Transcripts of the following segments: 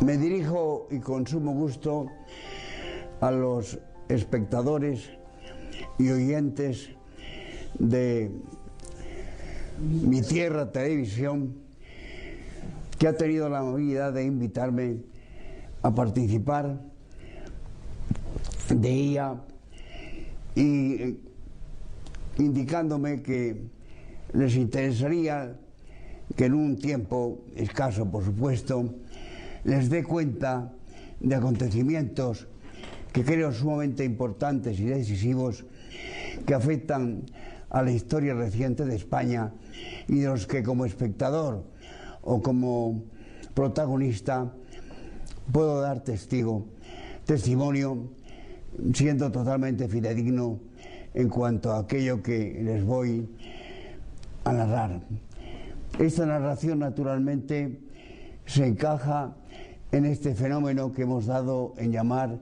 Me dirijo y con sumo gusto a los espectadores y oyentes de Mi Tierra Televisión, que ha tenido la amabilidad de invitarme a participar de ella y indicándome que les interesaría que en un tiempo escaso, por supuesto, les dé cuenta de acontecimientos que creo sumamente importantes y decisivos que afectan a la historia reciente de España y de los que como espectador o como protagonista puedo dar testimonio, siendo totalmente fidedigno en cuanto a aquello que les voy a narrar. Esta narración naturalmente se encaja en este fenómeno que hemos dado en llamar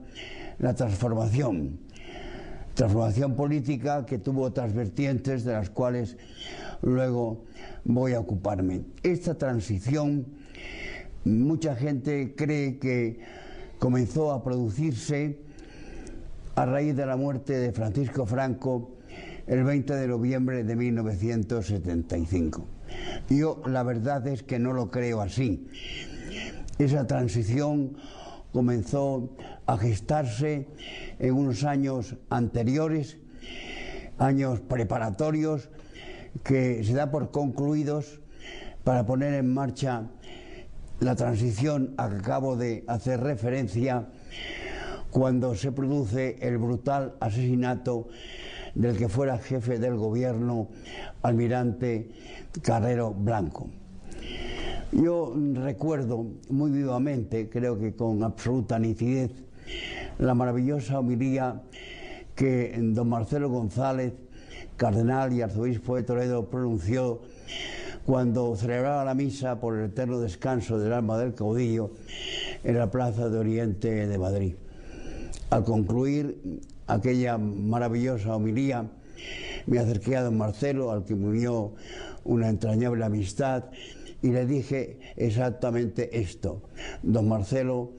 la transformación política, que tuvo otras vertientes de las cuales luego voy a ocuparme. Esta transición, mucha gente cree que comenzó a producirse a raíz de la muerte de Francisco Franco el 20 de noviembre de 1975. Yo la verdad es que no lo creo así. Esa transición comenzó a gestarse en unos años anteriores, años preparatorios, que se da por concluidos para poner en marcha la transición a que acabo de hacer referencia, cuando se produce el brutal asesinato del que fuera jefe del gobierno, almirante Carrero Blanco. Yo recuerdo muy vivamente, creo que con absoluta nitidez, la maravillosa homilía que don Marcelo González, cardenal y arzobispo de Toledo, pronunció cuando celebraba la misa por el eterno descanso del alma del caudillo en la Plaza de Oriente de Madrid. Al concluir aquella maravillosa homilía, me acerqué a don Marcelo, al que me unió una entrañable amistad, y le dije exactamente esto: don Marcelo,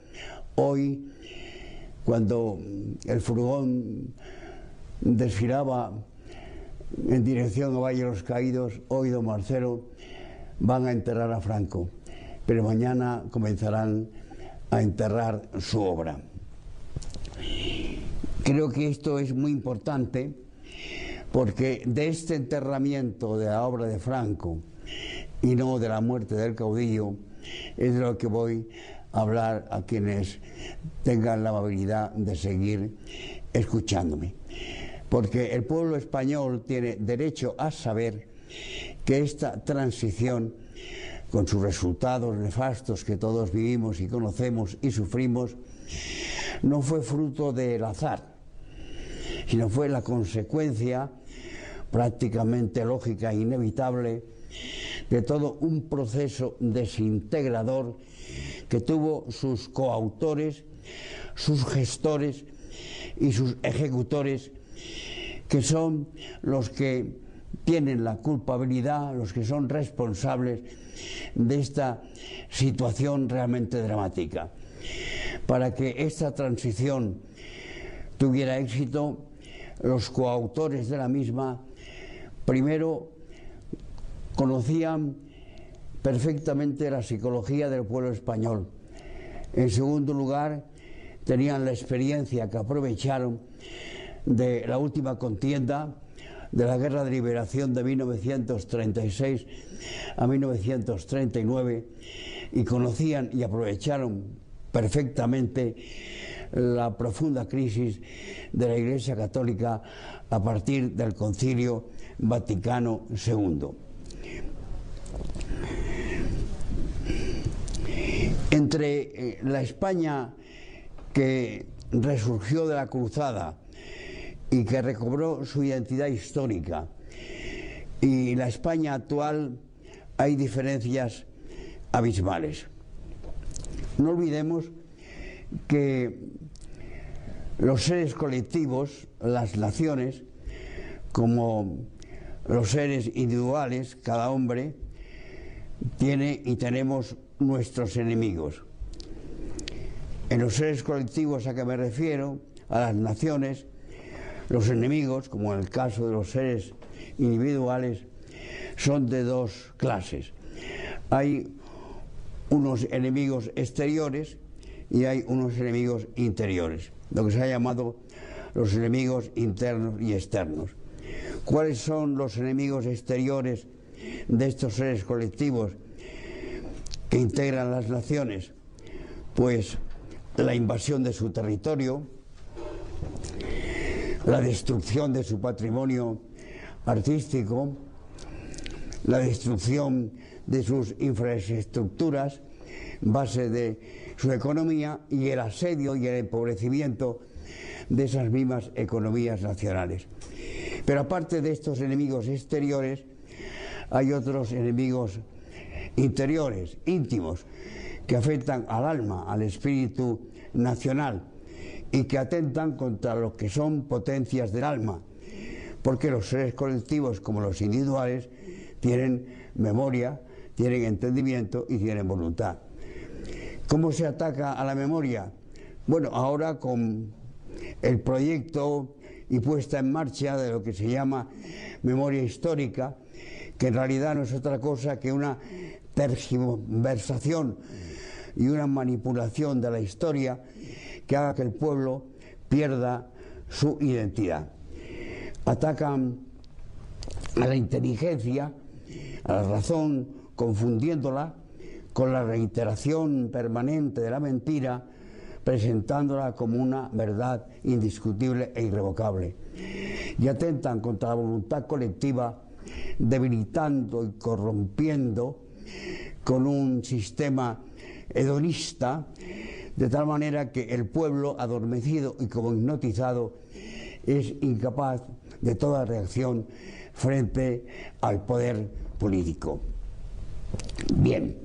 hoy, cuando el furgón desfilaba en dirección a Valle de los Caídos, hoy, don Marcelo, van a enterrar a Franco, pero mañana comenzarán a enterrar su obra. Creo que esto es muy importante, porque de este enterramiento de la obra de Franco y no de la muerte del caudillo es de lo que voy a hablar a quienes tengan la amabilidad de seguir escuchándome. Porque el pueblo español tiene derecho a saber que esta transición, con sus resultados nefastos que todos vivimos y conocemos y sufrimos, no fue fruto del azar, sino fue la consecuencia prácticamente lógica e inevitable de todo un proceso desintegrador que tuvo sus coautores, sus gestores y sus ejecutores, que son los que tienen la culpabilidad, los que son responsables de esta situación realmente dramática. Para que esta transición tuviera éxito, los coautores de la misma primero conocían perfectamente la psicología del pueblo español. En segundo lugar, tenían la experiencia que aprovecharon de la última contienda, de la Guerra de Liberación de 1936 a 1939, y conocían y aprovecharon perfectamente la profunda crisis de la Iglesia Católica a partir del Concilio Vaticano II. Entre la España que resurgió de la Cruzada y que recobró su identidad histórica y la España actual hay diferencias abismales. No olvidemos que los seres colectivos, las naciones, como los seres individuales, cada hombre tiene y tenemos nuestros enemigos. En los seres colectivos a que me refiero, a las naciones, los enemigos, como en el caso de los seres individuales, son de dos clases. Hay unos enemigos exteriores y hay unos enemigos interiores, lo que se ha llamado los enemigos internos y externos. ¿Cuáles son los enemigos exteriores de estos seres colectivos que integran las naciones? Pues la invasión de su territorio, la destrucción de su patrimonio artístico, la destrucción de sus infraestructuras, base de su economía, y el asedio y el empobrecimiento de esas mismas economías nacionales. Pero aparte de estos enemigos exteriores, hay otros enemigos interiores, íntimos, que afectan al alma, al espíritu nacional y que atentan contra lo que son potencias del alma, porque los seres colectivos como los individuales tienen memoria, tienen entendimiento y tienen voluntad. ¿Cómo se ataca a la memoria? Bueno, ahora con el proyecto y puesta en marcha de lo que se llama memoria histórica, que en realidad no es otra cosa que una tergiversación y una manipulación de la historia que haga que el pueblo pierda su identidad. Atacan a la inteligencia, a la razón, confundiéndola con la reiteración permanente de la mentira, presentándola como una verdad indiscutible e irrevocable. Y atentan contra la voluntad colectiva, debilitando y corrompiendo con un sistema hedonista, de tal manera que el pueblo, adormecido y como hipnotizado, es incapaz de toda reacción frente al poder político. Bien,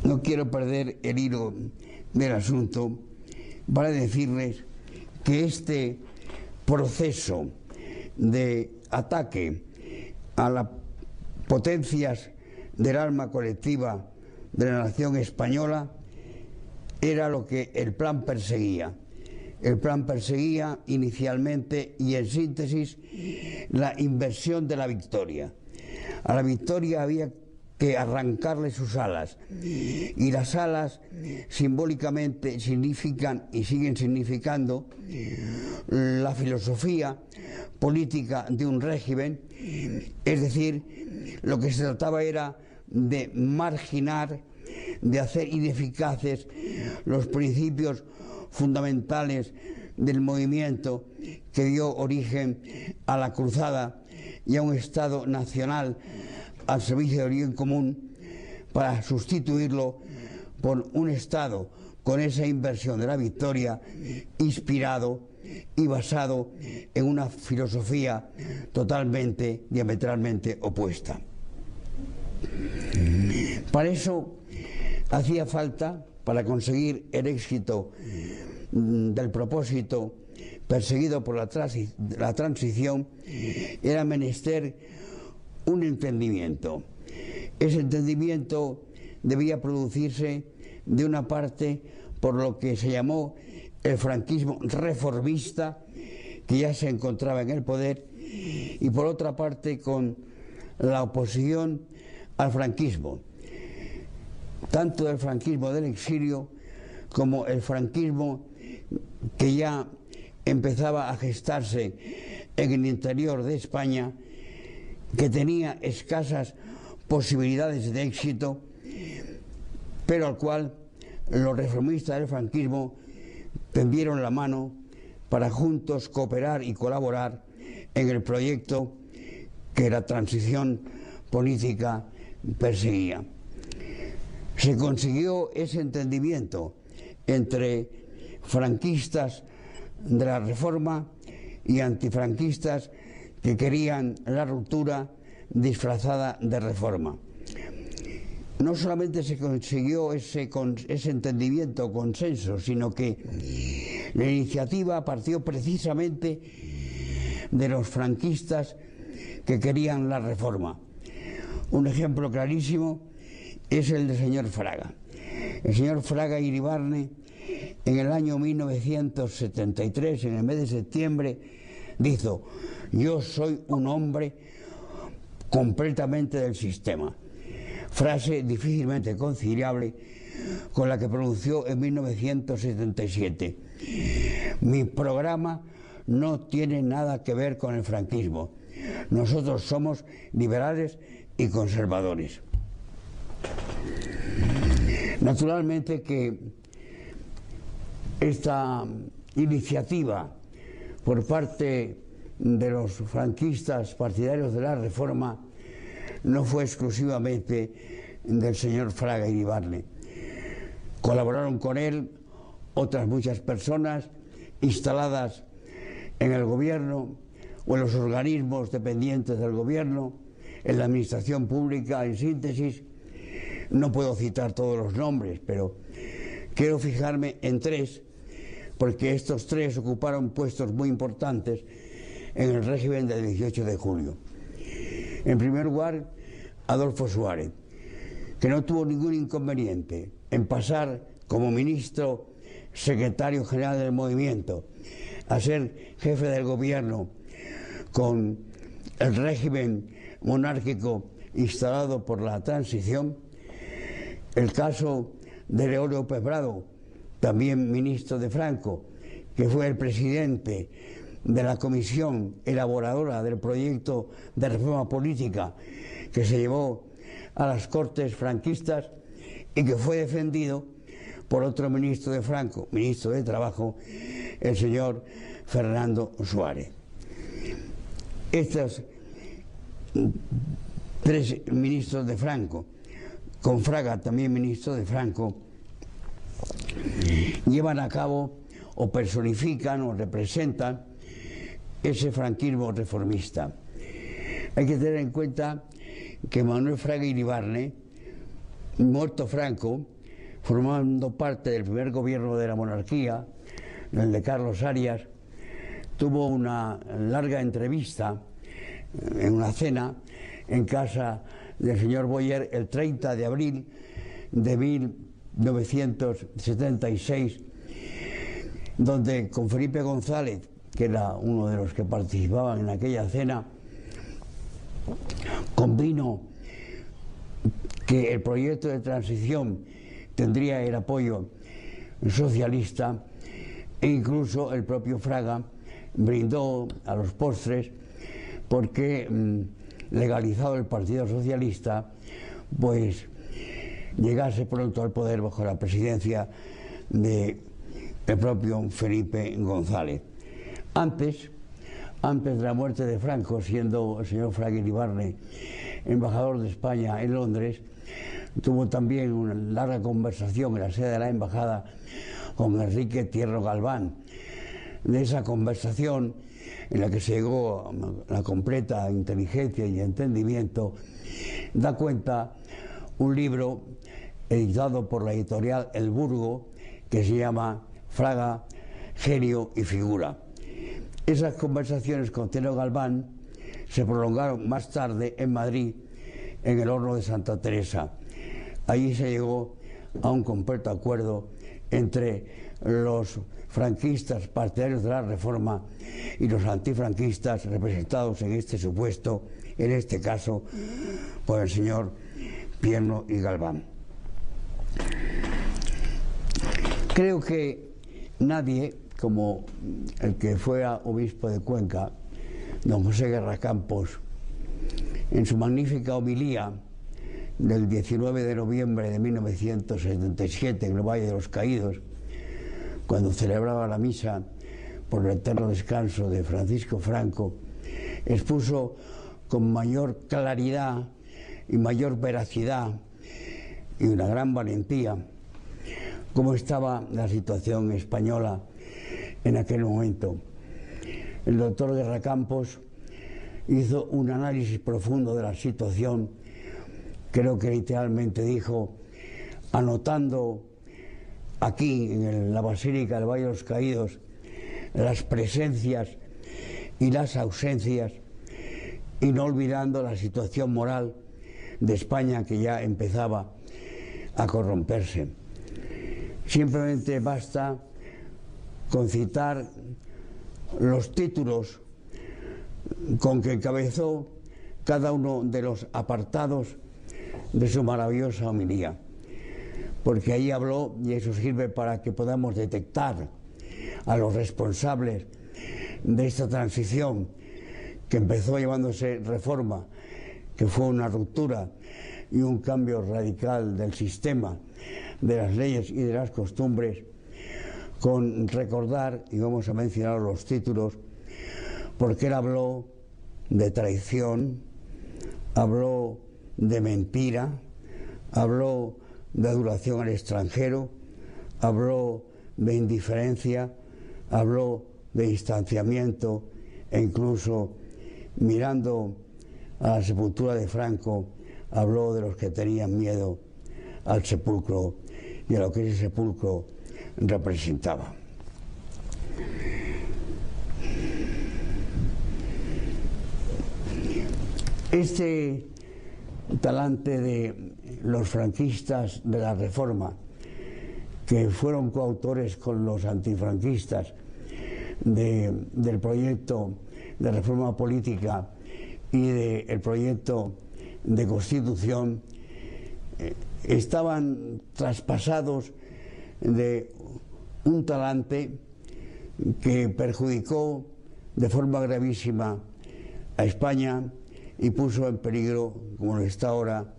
no quiero perder el hilo del asunto para decirles que este proceso de ataque a las potencias del alma colectiva de la nación española era lo que el plan perseguía. El plan perseguía inicialmente y en síntesis la inversión de la victoria. A la victoria había que arrancarle sus alas, y las alas simbólicamente significan y siguen significando la filosofía política de un régimen, es decir, lo que se trataba era de marginar, de hacer ineficaces los principios fundamentales del movimiento que dio origen a la cruzada y a un Estado nacional al servicio del bien común, para sustituirlo por un Estado con esa inversión de la victoria, inspirado y basado en una filosofía totalmente, diametralmente opuesta. Para eso hacía falta, para conseguir el éxito del propósito perseguido por la transición, era menester un entendimiento. Ese entendimiento debía producirse de una parte por lo que se llamó el franquismo reformista, que ya se encontraba en el poder, y por otra parte con la oposición al franquismo, tanto el franquismo del exilio como el franquismo que ya empezaba a gestarse en el interior de España, que tenía escasas posibilidades de éxito, pero al cual los reformistas del franquismo tendieron la mano para juntos cooperar y colaborar en el proyecto que la transición política perseguía. Se consiguió ese entendimiento entre franquistas de la Reforma y antifranquistas que querían la ruptura disfrazada de reforma. No solamente se consiguió ese entendimiento, consenso, sino que la iniciativa partió precisamente de los franquistas que querían la reforma. Un ejemplo clarísimo es el del señor Fraga. El señor Fraga Iribarne en el año 1973, en el mes de septiembre, dijo: yo soy un hombre completamente del sistema. Frase difícilmente conciliable con la que pronunció en 1977. Mi programa no tiene nada que ver con el franquismo. Nosotros somos liberales y conservadores. Naturalmente que esta iniciativa por parte de los franquistas partidarios de la Reforma no fue exclusivamente del señor Fraga Iribarne. Colaboraron con él otras muchas personas instaladas en el gobierno o en los organismos dependientes del gobierno, en la administración pública, en síntesis. No puedo citar todos los nombres, pero quiero fijarme en tres, porque estos tres ocuparon puestos muy importantes en el régimen del 18 de julio. En primer lugar, Adolfo Suárez, que no tuvo ningún inconveniente en pasar como ministro secretario general del movimiento a ser jefe del gobierno con el régimen monárquico instalado por la transición. El caso de León López Bravo, también ministro de Franco, que fue el presidente de la comisión elaboradora del proyecto de reforma política que se llevó a las Cortes franquistas y que fue defendido por otro ministro de Franco, ministro de Trabajo, el señor Fernando Suárez. Estos tres ministros de Franco, con Fraga también ministro de Franco, llevan a cabo o personifican o representan ese franquismo reformista. Hay que tener en cuenta que Manuel Fraga Iribarne, muerto Franco, formando parte del primer gobierno de la monarquía, el de Carlos Arias, tuvo una larga entrevista en una cena en casa del señor Boyer el 30 de abril de 1976, donde con Felipe González, que era uno de los que participaban en aquella cena, convino que el proyecto de transición tendría el apoyo socialista, e incluso el propio Fraga brindó a los postres porque, legalizado el Partido Socialista, pues llegase pronto al poder bajo la presidencia del propio Felipe González. Antes de la muerte de Franco, siendo el señor Fraga Iribarne embajador de España en Londres, tuvo también una larga conversación en la sede de la embajada con Enrique Tierno Galván. De esa conversación, en la que se llegó a la completa inteligencia y entendimiento, da cuenta un libro editado por la editorial El Burgo, que se llama Fraga, genio y figura. Esas conversaciones con Tierno Galván se prolongaron más tarde en Madrid, en el horno de Santa Teresa. Allí se llegó a un completo acuerdo entre los franquistas partidarios de la Reforma y los antifranquistas representados en este supuesto, en este caso, por el señor Tierno y Galván. Creo que nadie, como el que fue obispo de Cuenca, don José Guerra Campos, en su magnífica homilía del 19 de noviembre de 1977 en el Valle de los Caídos, cuando celebraba la misa por el eterno descanso de Francisco Franco, expuso con mayor claridad y mayor veracidad y una gran valentía cómo estaba la situación española en aquel momento. El doctor Guerra Campos hizo un análisis profundo de la situación. Creo que literalmente dijo, anotando aquí en la Basílica del Valle de los Caídos las presencias y las ausencias, y no olvidando la situación moral de España, que ya empezaba a corromperse. Simplemente basta concitar los títulos con que encabezó cada uno de los apartados de su maravillosa homilía, porque ahí habló, y eso sirve para que podamos detectar a los responsables de esta transición que empezó llamándose reforma, que fue una ruptura y un cambio radical del sistema, de las leyes y de las costumbres, con recordar, y vamos a mencionar los títulos, porque él habló de traición, habló de mentira, habló de adulación al extranjero, habló de indiferencia, habló de distanciamiento, e incluso mirando a la sepultura de Franco, habló de los que tenían miedo al sepulcro y a lo que ese sepulcro representaba. Este talante de los franquistas de la Reforma, que fueron coautores con los antifranquistas del proyecto de reforma política y del proyecto de constitución, estaban traspasados de un talante que perjudicó de forma gravísima a España y puso en peligro, como lo está ahora,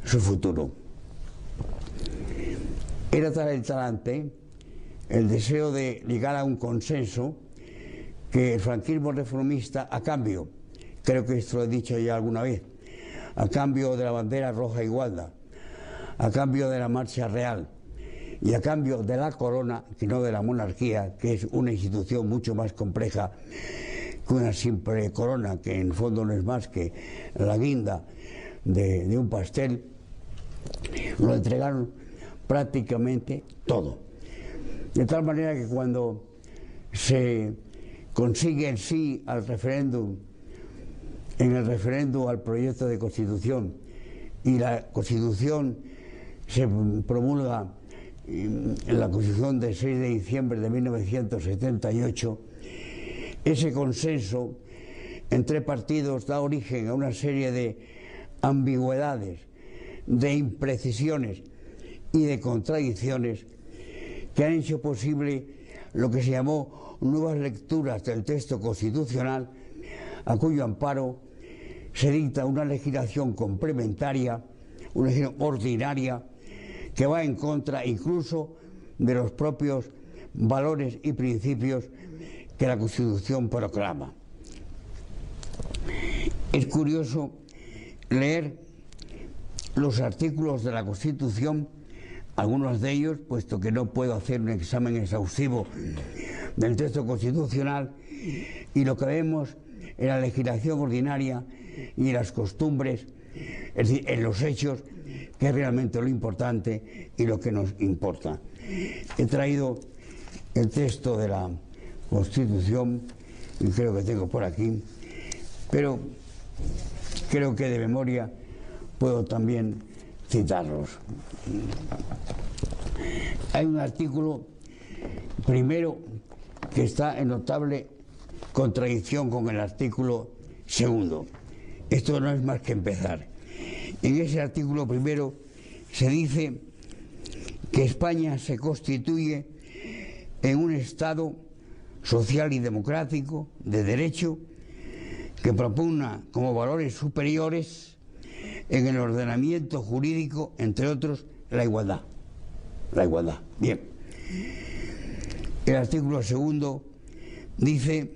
su futuro. Era tal el talante, el deseo de llegar a un consenso, que el franquismo reformista, a cambio, creo que esto lo he dicho ya alguna vez, a cambio de la bandera roja igualda, a cambio de la marcha real y a cambio de la corona, que no de la monarquía, que es una institución mucho más compleja que una simple corona, que en el fondo no es más que la guinda de un pastel, lo entregaron prácticamente todo. De tal manera que cuando se consigue el sí al referéndum, en el referéndum al proyecto de constitución, y la constitución se promulga en la constitución del 6 de diciembre de 1978, ese consenso entre partidos da origen a una serie de ambigüedades, de imprecisiones y de contradicciones que han hecho posible lo que se llamó nuevas lecturas del texto constitucional, a cuyo amparo se dicta una legislación complementaria, una legislación ordinaria, que va en contra incluso de los propios valores y principios que la Constitución proclama. Es curioso leer los artículos de la Constitución, algunos de ellos, puesto que no puedo hacer un examen exhaustivo del texto constitucional, y lo que vemos en la legislación ordinaria y en las costumbres, es decir, en los hechos, que es realmente lo importante y lo que nos importa. He traído el texto de la Constitución, y creo que tengo por aquí, pero creo que de memoria puedo también citarlos. Hay un artículo primero que está en notable contradicción con el artículo segundo. Esto no es más que empezar. En ese artículo primero se dice que España se constituye en un Estado social y democrático, de derecho, que propugna como valores superiores en el ordenamiento jurídico, entre otros, la igualdad. La igualdad. Bien. El artículo segundo dice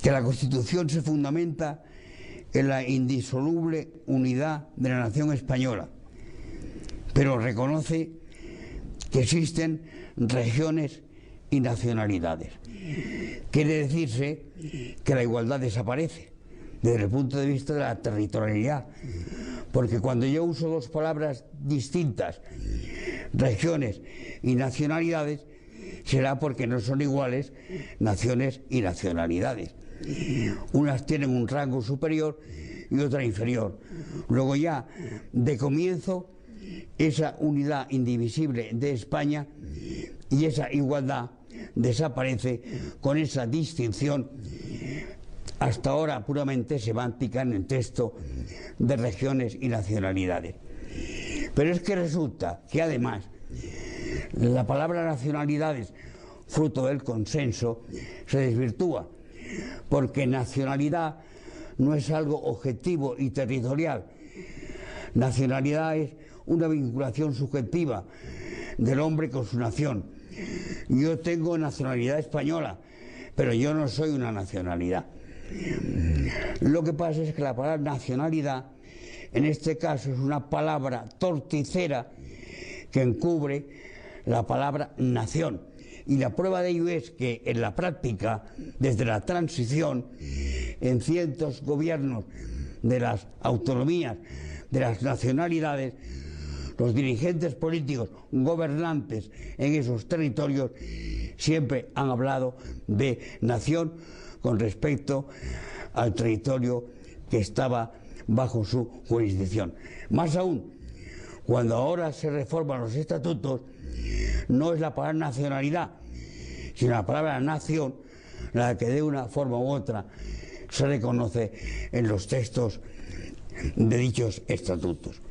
que la Constitución se fundamenta en la indisoluble unidad de la nación española, pero reconoce que existen regiones y nacionalidades. Quiere decirse que la igualdad desaparece desde el punto de vista de la territorialidad, porque cuando yo uso dos palabras distintas, regiones y nacionalidades, será porque no son iguales naciones y nacionalidades. Unas tienen un rango superior y otra inferior. Luego ya, de comienzo, esa unidad indivisible de España y esa igualdad desaparece con esa distinción hasta ahora puramente semántica en el texto de regiones y nacionalidades. Pero es que resulta que además la palabra nacionalidades, fruto del consenso, se desvirtúa, porque nacionalidad no es algo objetivo y territorial. Nacionalidad es una vinculación subjetiva del hombre con su nación. Yo tengo nacionalidad española, pero yo no soy una nacionalidad. Lo que pasa es que la palabra nacionalidad, en este caso, es una palabra torticera que encubre la palabra nación. Y la prueba de ello es que en la práctica, desde la transición, en ciertos gobiernos de las autonomías, de las nacionalidades, los dirigentes políticos gobernantes en esos territorios siempre han hablado de nación con respecto al territorio que estaba bajo su jurisdicción. Más aún, cuando ahora se reforman los estatutos, no es la palabra nacionalidad, sino la palabra nación, la que de una forma u otra se reconoce en los textos de dichos estatutos.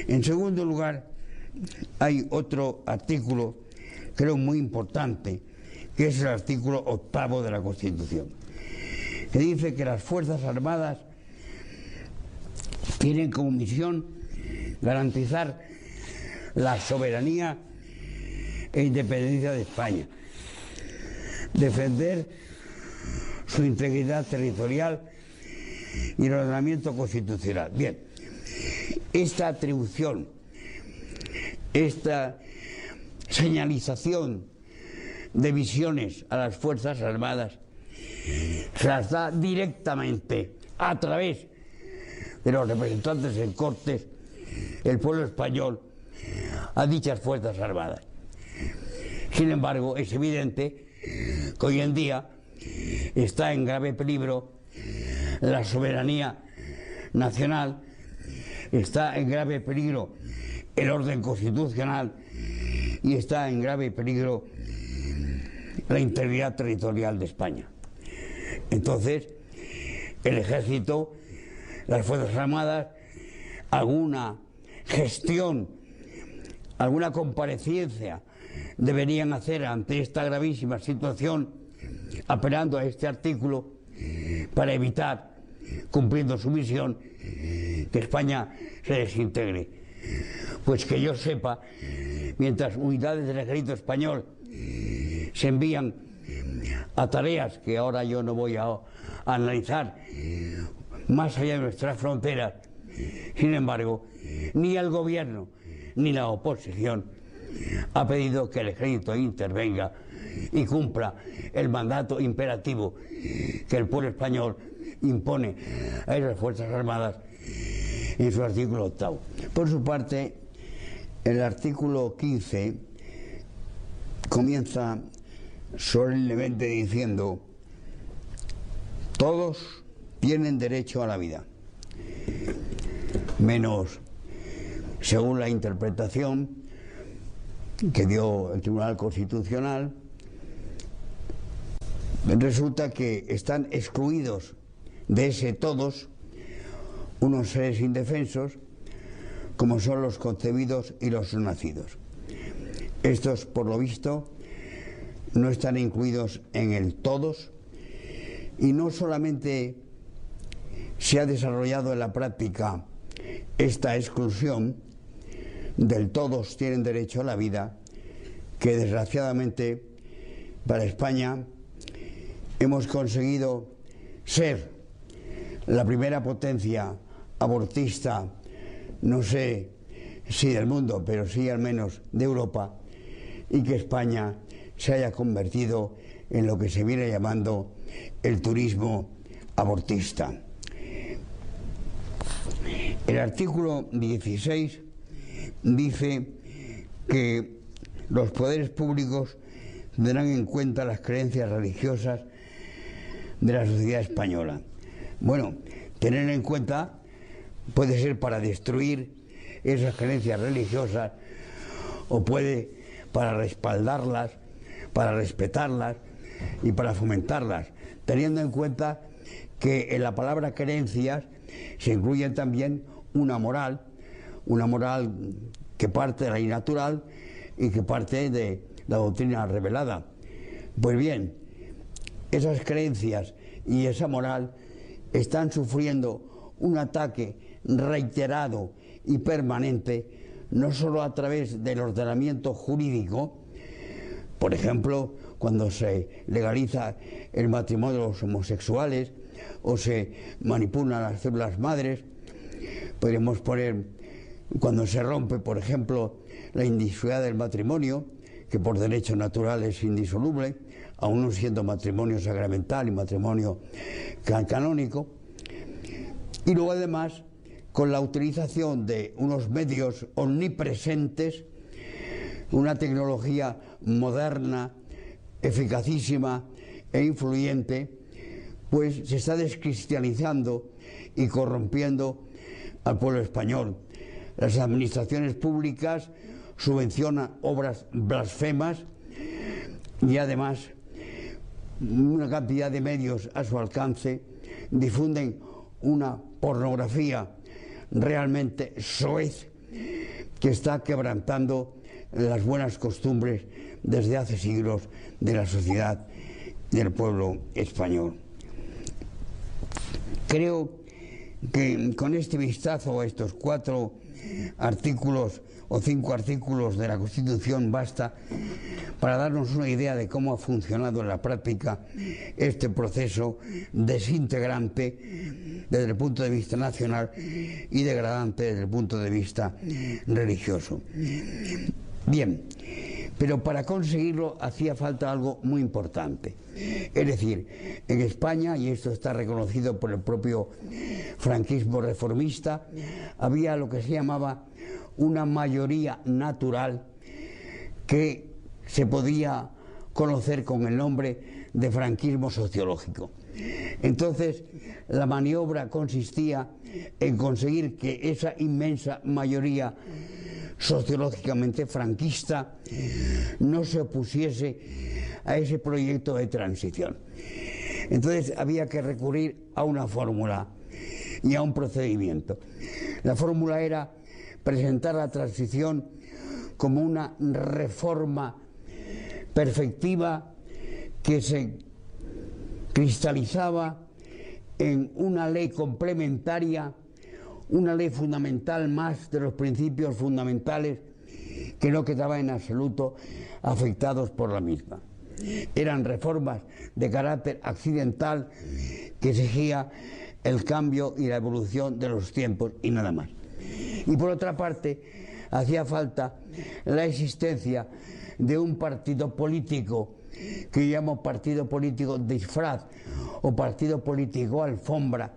En segundo lugar, hay otro artículo, creo muy importante, que es el artículo 8º de la Constitución, que dice que las Fuerzas Armadas tienen como misión garantizar la soberanía e independencia de España, defender su integridad territorial y el ordenamiento constitucional. Bien, esta atribución, esta señalización de misiones a las Fuerzas Armadas se las da directamente a través de los representantes en Cortes el pueblo español a dichas Fuerzas Armadas. Sin embargo, es evidente que hoy en día está en grave peligro la soberanía nacional, está en grave peligro el orden constitucional y está en grave peligro la integridad territorial de España. Entonces, el Ejército, las Fuerzas Armadas, alguna gestión, alguna comparecencia deberían hacer ante esta gravísima situación, apelando a este artículo para evitar, cumpliendo su misión, que España se desintegre. Pues que yo sepa, mientras unidades del Ejército Español se envían a tareas que ahora yo no voy a analizar más allá de nuestras fronteras, sin embargo, ni el gobierno ni la oposición ha pedido que el Ejército intervenga y cumpla el mandato imperativo que el pueblo español impone a esas Fuerzas Armadas en su artículo 8º. Por su parte, el artículo 15 comienza solemnemente diciendo: todos tienen derecho a la vida, menos, según la interpretación que dio el Tribunal Constitucional, resulta que están excluidos de ese todos unos seres indefensos como son los concebidos y los nacidos. Estos, por lo visto, no están incluidos en el todos, y no solamente se ha desarrollado en la práctica esta exclusión del todos tienen derecho a la vida, que desgraciadamente para España hemos conseguido ser la primera potencia abortista, no sé si del mundo, pero sí al menos de Europa, y que España se haya convertido en lo que se viene llamando el turismo abortista. El artículo 16 dice que los poderes públicos tendrán en cuenta las creencias religiosas de la sociedad española. Bueno, tener en cuenta puede ser para destruir esas creencias religiosas o puede para respaldarlas, para respetarlas y para fomentarlas, teniendo en cuenta que en la palabra creencias se incluye también una moral que parte de la ley natural y que parte de la doctrina revelada. Pues bien, esas creencias y esa moral están sufriendo un ataque reiterado y permanente, no solo a través del ordenamiento jurídico, por ejemplo, cuando se legaliza el matrimonio de los homosexuales o se manipulan las células madres. Podemos poner cuando se rompe, por ejemplo, la indisolubilidad del matrimonio, que por derecho natural es indisoluble, aún no siendo matrimonio sacramental y matrimonio canónico. Y luego además con la utilización de unos medios omnipresentes, una tecnología moderna, eficacísima e influyente, pues se está descristianizando y corrompiendo al pueblo español. Las administraciones públicas subvencionan obras blasfemas y además una cantidad de medios a su alcance difunden una pornografía realmente soez que está quebrantando las buenas costumbres desde hace siglos de la sociedad y del pueblo español. Creo que con este vistazo a estos 4 artículos o 5 artículos de la Constitución basta para darnos una idea de cómo ha funcionado en la práctica este proceso desintegrante desde el punto de vista nacional y degradante desde el punto de vista religioso. Bien, pero para conseguirlo hacía falta algo muy importante. Es decir, en España, y esto está reconocido por el propio franquismo reformista, había lo que se llamaba una mayoría natural que se podía conocer con el nombre de franquismo sociológico. Entonces, la maniobra consistía en conseguir que esa inmensa mayoría sociológicamente franquista no se opusiese a ese proyecto de transición. Entonces había que recurrir a una fórmula y a un procedimiento. La fórmula era presentar la transición como una reforma perfectiva que se cristalizaba en una ley complementaria, una ley fundamental más de los principios fundamentales que no quedaban en absoluto afectados por la misma. Eran reformas de carácter accidental que exigía el cambio y la evolución de los tiempos y nada más. Y por otra parte, hacía falta la existencia de un partido político que yo llamo partido político disfraz o partido político alfombra,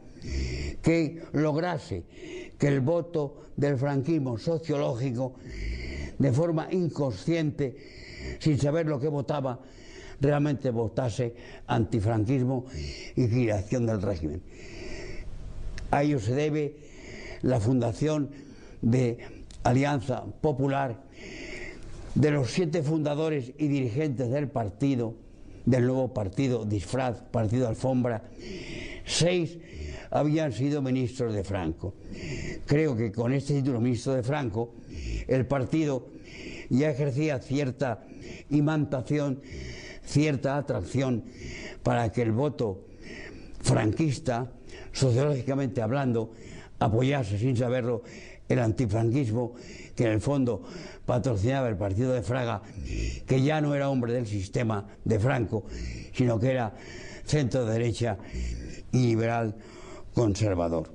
que lograse que el voto del franquismo sociológico, de forma inconsciente, sin saber lo que votaba, realmente votase antifranquismo y creación del régimen. A ello se debe la fundación de Alianza Popular, de los 7 fundadores y dirigentes del partido, del nuevo partido disfraz, partido alfombra, 6 habían sido ministros de Franco. Creo que con este título, ministro de Franco, el partido ya ejercía cierta imantación, cierta atracción para que el voto franquista, sociológicamente hablando, apoyase sin saberlo el antifranquismo que en el fondo patrocinaba el partido de Fraga, que ya no era hombre del sistema de Franco, sino que era centro derecha y liberal conservador.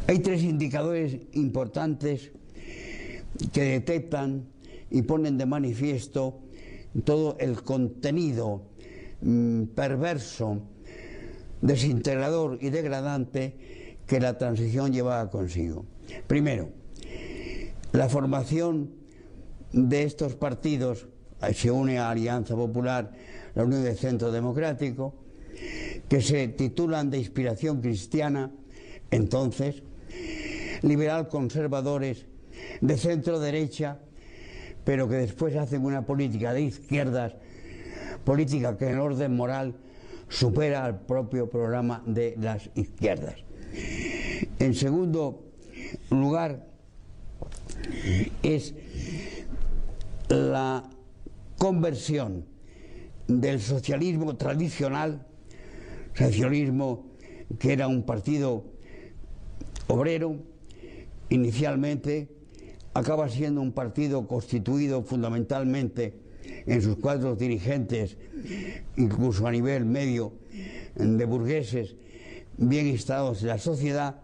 Hay 3 indicadores importantes que detectan y ponen de manifiesto todo el contenido perverso, desintegrador y degradante que la transición llevaba consigo. Primero, la formación de estos partidos se une a Alianza Popular, la Unión de Centro Democrático, que se titulan de inspiración cristiana, entonces, liberal conservadores, de centro derecha, pero que después hacen una política de izquierdas, política que en el orden moral supera al propio programa de las izquierdas. En segundo lugar, es la conversión del socialismo tradicional, socialismo que era un partido obrero inicialmente, acaba siendo un partido constituido fundamentalmente en sus cuadros dirigentes, incluso a nivel medio, de burgueses bien instalados en la sociedad,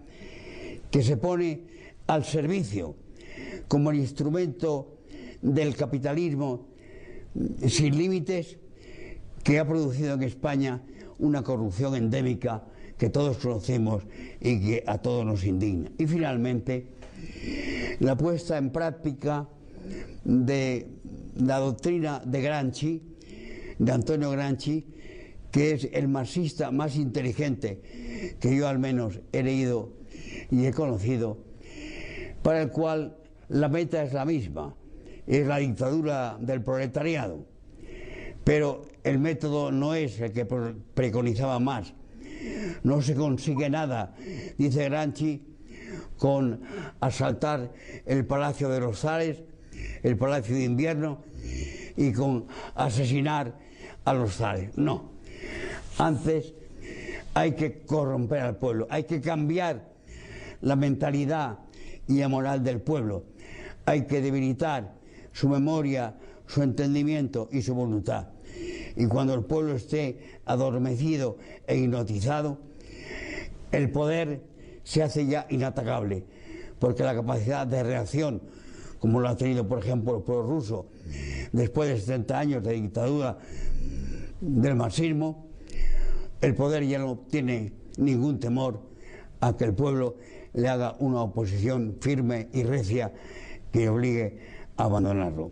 que se pone al servicio como el instrumento del capitalismo sin límites, que ha producido en España una corrupción endémica que todos conocemos y que a todos nos indigna. Y finalmente, la puesta en práctica de la doctrina de Gramsci, de Antonio Gramsci, que es el marxista más inteligente que yo al menos he leído y he conocido, para el cual la meta es la misma, es la dictadura del proletariado, pero el método no es el que preconizaba Marx. No se consigue nada, dice Gramsci, con asaltar el Palacio de los Zares, el Palacio de Invierno, y con asesinar a los zares. No. Antes hay que corromper al pueblo, hay que cambiar la mentalidad y la moral del pueblo, hay que debilitar su memoria, su entendimiento y su voluntad. Y cuando el pueblo esté adormecido e hipnotizado, el poder se hace ya inatacable, porque la capacidad de reacción, como lo ha tenido por ejemplo el pueblo ruso después de 70 años de dictadura del marxismo, el poder ya no tiene ningún temor a que el pueblo le haga una oposición firme y recia que obligue a abandonarlo.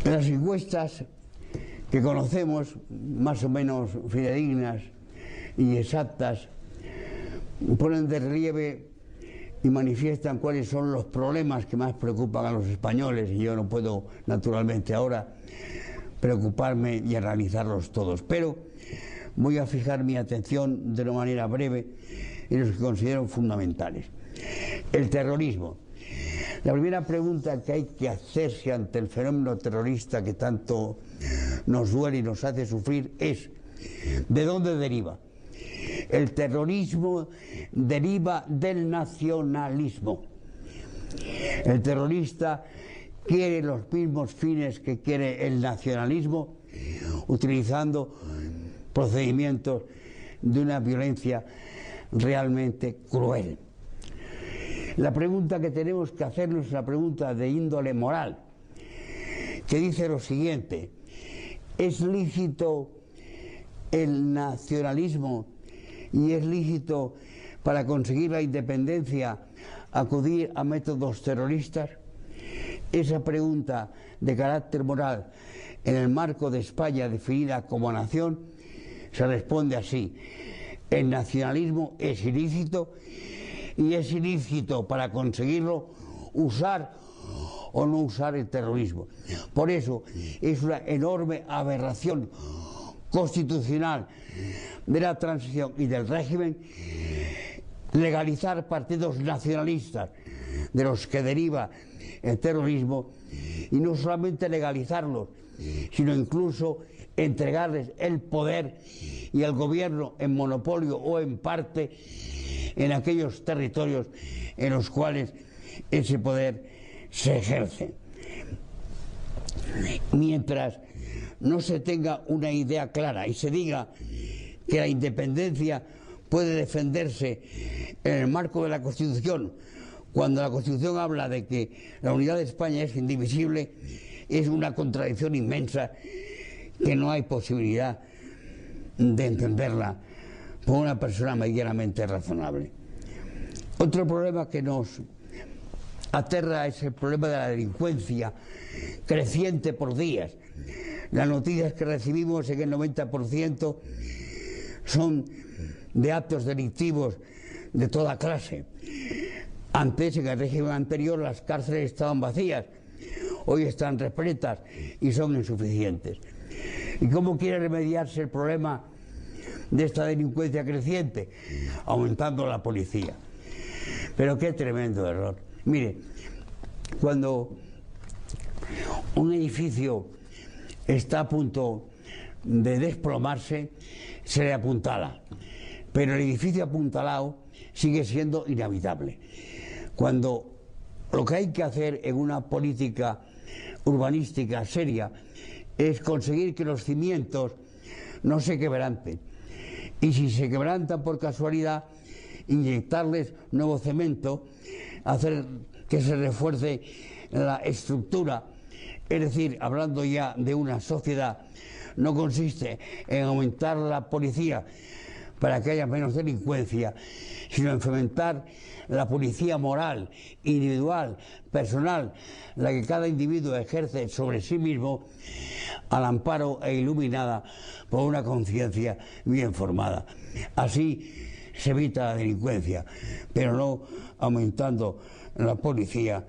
Las encuestas que conocemos, más o menos fidedignas y exactas, ponen de relieve y manifiestan cuáles son los problemas que más preocupan a los españoles, y yo no puedo naturalmente ahora preocuparme y analizarlos todos, pero voy a fijar mi atención de una manera breve en los que considero fundamentales. El terrorismo. La primera pregunta que hay que hacerse ante el fenómeno terrorista que tanto nos duele y nos hace sufrir es: ¿de dónde deriva? El terrorismo deriva del nacionalismo. El terrorista quiere los mismos fines que quiere el nacionalismo, utilizando procedimientos de una violencia realmente cruel. La pregunta que tenemos que hacernos es una pregunta de índole moral, que dice lo siguiente: ¿es lícito el nacionalismo y es lícito para conseguir la independencia acudir a métodos terroristas? Esa pregunta de carácter moral en el marco de España definida como nación se responde así: el nacionalismo es ilícito, y es ilícito para conseguirlo usar o no usar el terrorismo. Por eso es una enorme aberración constitucional de la transición y del régimen legalizar partidos nacionalistas de los que deriva el terrorismo, y no solamente legalizarlos, sino incluso entregarles el poder y el gobierno en monopolio o en parte en aquellos territorios en los cuales ese poder se ejerce. Mientras no se tenga una idea clara y se diga que la independencia puede defenderse en el marco de la Constitución, cuando la Constitución habla de que la unidad de España es indivisible, es una contradicción inmensa que no hay posibilidad de entenderla por una persona medianamente razonable. Otro problema que nos aterra es el problema de la delincuencia, creciente por días. Las noticias que recibimos en el 90% son de actos delictivos de toda clase. Antes, en el régimen anterior, las cárceles estaban vacías, hoy están repletas y son insuficientes. ¿Y cómo quiere remediarse el problema de esta delincuencia creciente? Aumentando la policía. Pero qué tremendo error. Mire, cuando un edificio está a punto de desplomarse, se le apuntala, pero el edificio apuntalado sigue siendo inhabitable. Cuando lo que hay que hacer en una política urbanística seria es conseguir que los cimientos no se quebranten, y si se quebrantan por casualidad, inyectarles nuevo cemento, hacer que se refuerce la estructura. Es decir, hablando ya de una sociedad, no consiste en aumentar la policía para que haya menos delincuencia, sino en fomentar la policía moral, individual, personal, la que cada individuo ejerce sobre sí mismo, al amparo e iluminada por una conciencia bien formada. Así se evita la delincuencia, pero no aumentando la policía,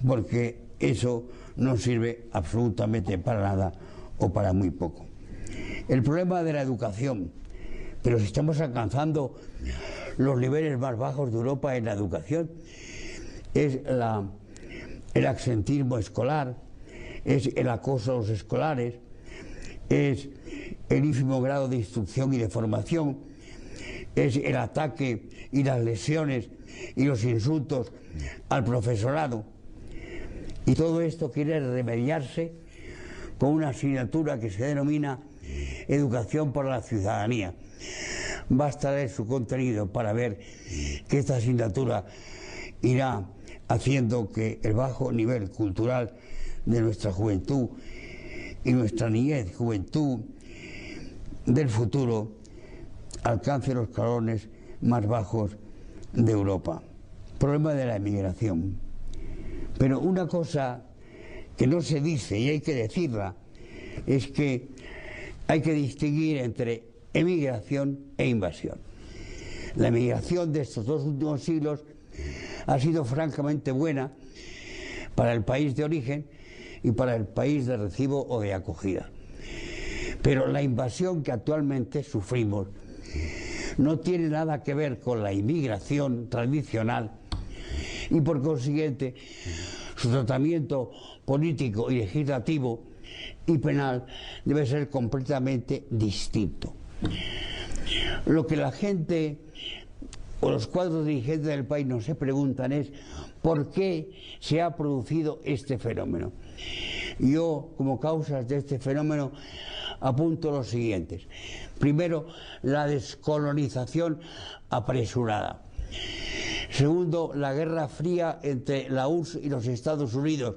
porque eso no sirve absolutamente para nada o para muy poco. El problema de la educación, pero si estamos alcanzando los niveles más bajos de Europa en la educación, es el absentismo escolar, es el acoso a los escolares, es el ínfimo grado de instrucción y de formación, es el ataque y las lesiones y los insultos al profesorado. Y todo esto quiere remediarse con una asignatura que se denomina Educación para la Ciudadanía. Basta leer su contenido para ver que esta asignatura irá haciendo que el bajo nivel cultural de nuestra juventud y nuestra niñez, juventud del futuro, alcance los escalones más bajos de Europa. Problema de la emigración. Pero una cosa que no se dice y hay que decirla es que hay que distinguir entre emigración e invasión. La emigración de estos dos últimos siglos ha sido francamente buena para el país de origen y para el país de recibo o de acogida. Pero la invasión que actualmente sufrimos no tiene nada que ver con la inmigración tradicional y por consiguiente su tratamiento político y legislativo y penal debe ser completamente distinto. Lo que la gente o los cuadros dirigentes del país no se preguntan es por qué se ha producido este fenómeno. Yo, como causas de este fenómeno, apunto los siguientes. Primero, la descolonización apresurada. Segundo, la guerra fría entre la URSS y los Estados Unidos.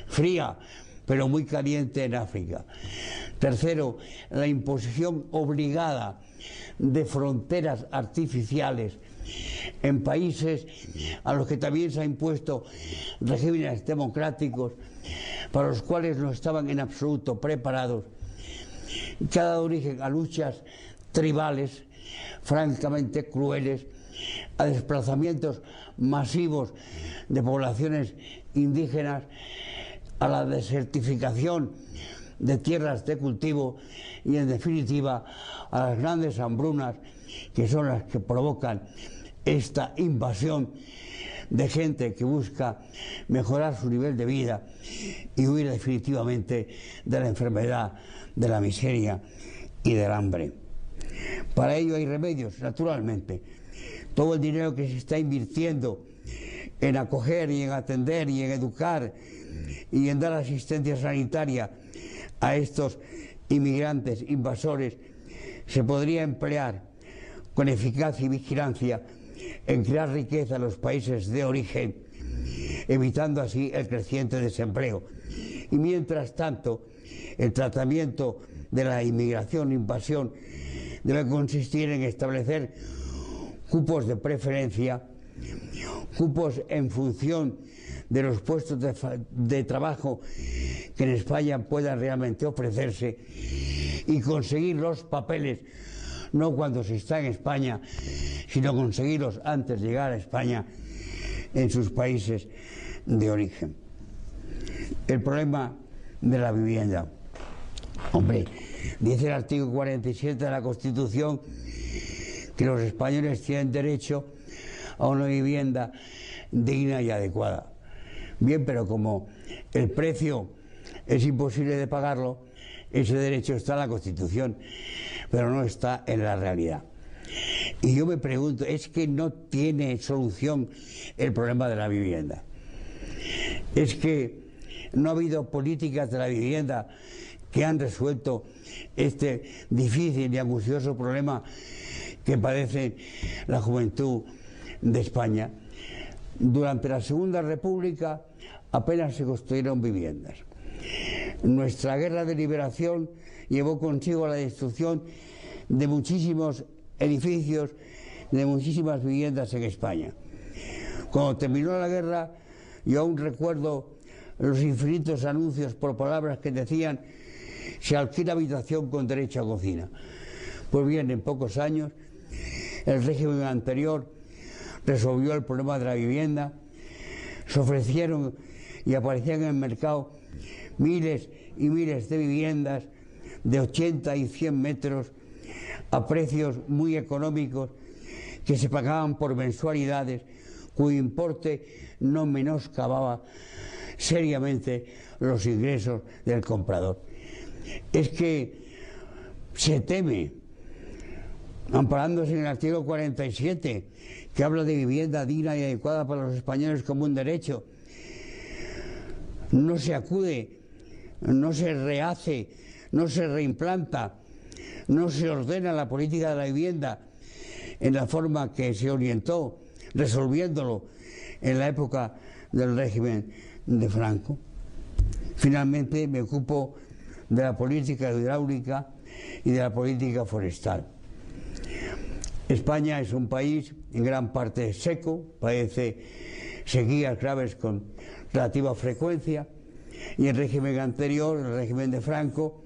Fría, pero muy caliente en África. Tercero, la imposición obligada de fronteras artificiales en países a los que también se ha impuesto regímenes democráticos para los cuales no estaban en absoluto preparados, que ha dado origen a luchas tribales francamente crueles, a desplazamientos masivos de poblaciones indígenas, a la desertificación de tierras de cultivo y, en definitiva, a las grandes hambrunas que son las que provocan esta invasión de gente que busca mejorar su nivel de vida y huir definitivamente de la enfermedad, de la miseria y del hambre. Para ello hay remedios, naturalmente. Todo el dinero que se está invirtiendo en acoger y en atender y en educar y en dar asistencia sanitaria a estos inmigrantes invasores se podría emplear con eficacia y vigilancia en crear riqueza en los países de origen, evitando así el creciente desempleo. Y mientras tanto, el tratamiento de la inmigración, invasión, debe consistir en establecer cupos de preferencia, cupos en función de los puestos de trabajo que en España puedan realmente ofrecerse y conseguir los papeles no cuando se está en España, sino conseguirlos antes de llegar a España en sus países de origen. El problema de la vivienda. Hombre, dice el artículo 47 de la Constitución que los españoles tienen derecho a una vivienda digna y adecuada. Bien, pero como el precio es imposible de pagarlo, ese derecho está en la Constitución, pero no está en la realidad. Y yo me pregunto, ¿es que no tiene solución el problema de la vivienda? ¿Es que no ha habido políticas de la vivienda que han resuelto este difícil y angustioso problema que padece la juventud de España? Durante la Segunda República apenas se construyeron viviendas. Nuestra guerra de liberación llevó consigo la destrucción de muchísimos edificios, de muchísimas viviendas en España. Cuando terminó la guerra, yo aún recuerdo los infinitos anuncios por palabras que decían: se alquila habitación con derecho a cocina. Pues bien, en pocos años el régimen anterior resolvió el problema de la vivienda, se ofrecieron y aparecían en el mercado miles y miles de viviendas de 80 y 100 metros a precios muy económicos que se pagaban por mensualidades cuyo importe no menoscababa seriamente los ingresos del comprador. Es que se teme, amparándose en el artículo 47, que habla de vivienda digna y adecuada para los españoles como un derecho, no se acude, no se rehace, no se reimplanta, no se ordena la política de la vivienda en la forma que se orientó, resolviéndolo en la época del régimen de Franco. Finalmente me ocupo de la política hidráulica y de la política forestal. España es un país en gran parte seco, padece sequías graves con relativa frecuencia, y el régimen anterior, el régimen de Franco,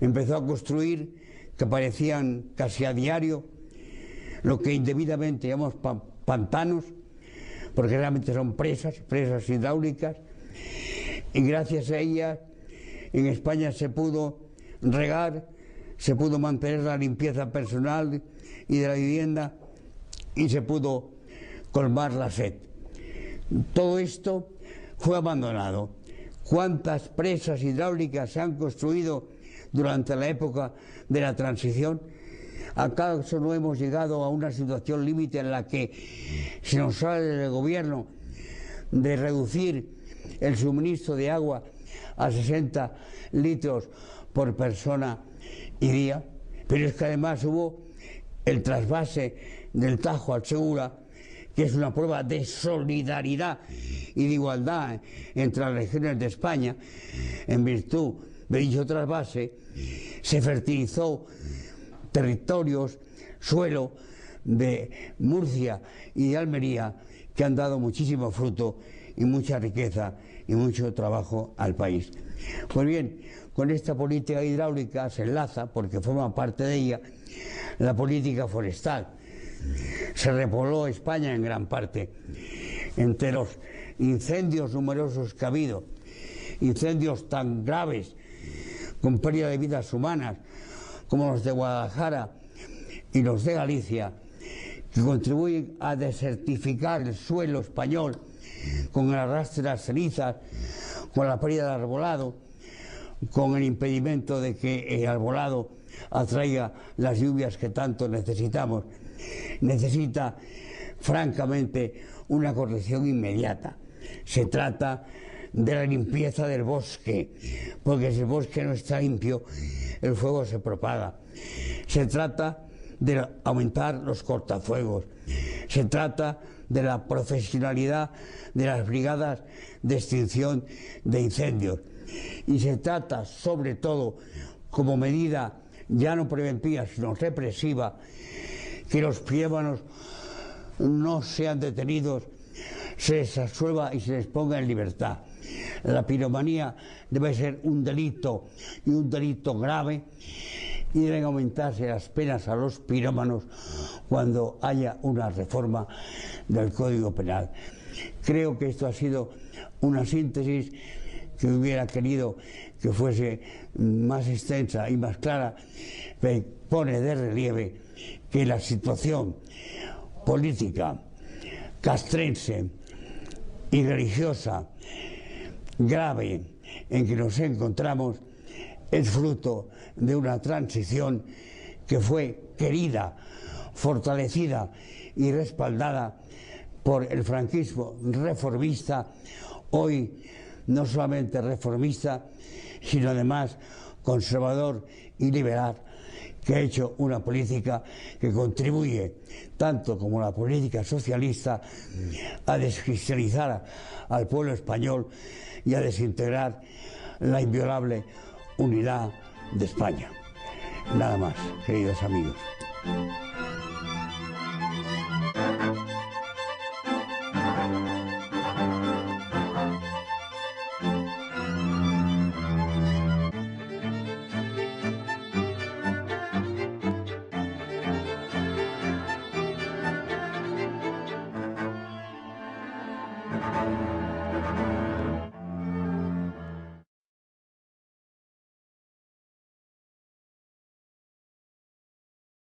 empezó a construir, que parecían casi a diario, lo que indebidamente llamamos pantanos, porque realmente son presas hidráulicas, y gracias a ellas en España se pudo regar, se pudo mantener la limpieza personal y de la vivienda, y se pudo colmar la sed. Todo esto fue abandonado. ¿Cuántas presas hidráulicas se han construido durante la época de la transición? ¿Acaso no hemos llegado a una situación límite en la que se nos sale del gobierno de reducir el suministro de agua a 60 litros por persona y día? Pero es que además hubo el trasvase del Tajo al Segura, que es una prueba de solidaridad y de igualdad entre las regiones de España. En virtud de dicho trasvase se fertilizó territorios, suelo de Murcia y de Almería, que han dado muchísimo fruto y mucha riqueza y mucho trabajo al país. Pues bien, con esta política hidráulica se enlaza, porque forma parte de ella, la política forestal. Se repobló España en gran parte. Entre los incendios numerosos que ha habido, incendios tan graves, con pérdida de vidas humanas, como los de Guadalajara y los de Galicia, que contribuyen a desertificar el suelo español con el arrastre de las cenizas, con la pérdida del arbolado, con el impedimento de que el arbolado atraiga las lluvias que tanto necesitamos. Necesita, francamente, una corrección inmediata. Se trata de la limpieza del bosque, porque si el bosque no está limpio, el fuego se propaga. Se trata de aumentar los cortafuegos. Se trata de la profesionalidad de las brigadas de extinción de incendios. Y se trata, sobre todo, como medida ya no preventiva, sino represiva, que los pirómanos no sean detenidos, se les absuelva y se les ponga en libertad. La piromanía debe ser un delito, y un delito grave, y deben aumentarse las penas a los pirómanos cuando haya una reforma del Código Penal. Creo que esto ha sido una síntesis que hubiera querido que fuese más extensa y más clara, pero pone de relieve que la situación política, castrense y religiosa grave en que nos encontramos es fruto de una transición que fue querida, fortalecida y respaldada por el franquismo reformista, hoy no solamente reformista, sino además conservador y liberal, que ha hecho una política que contribuye, tanto como la política socialista, a descristianizar al pueblo español y a desintegrar la inviolable unidad de España. Nada más, queridos amigos.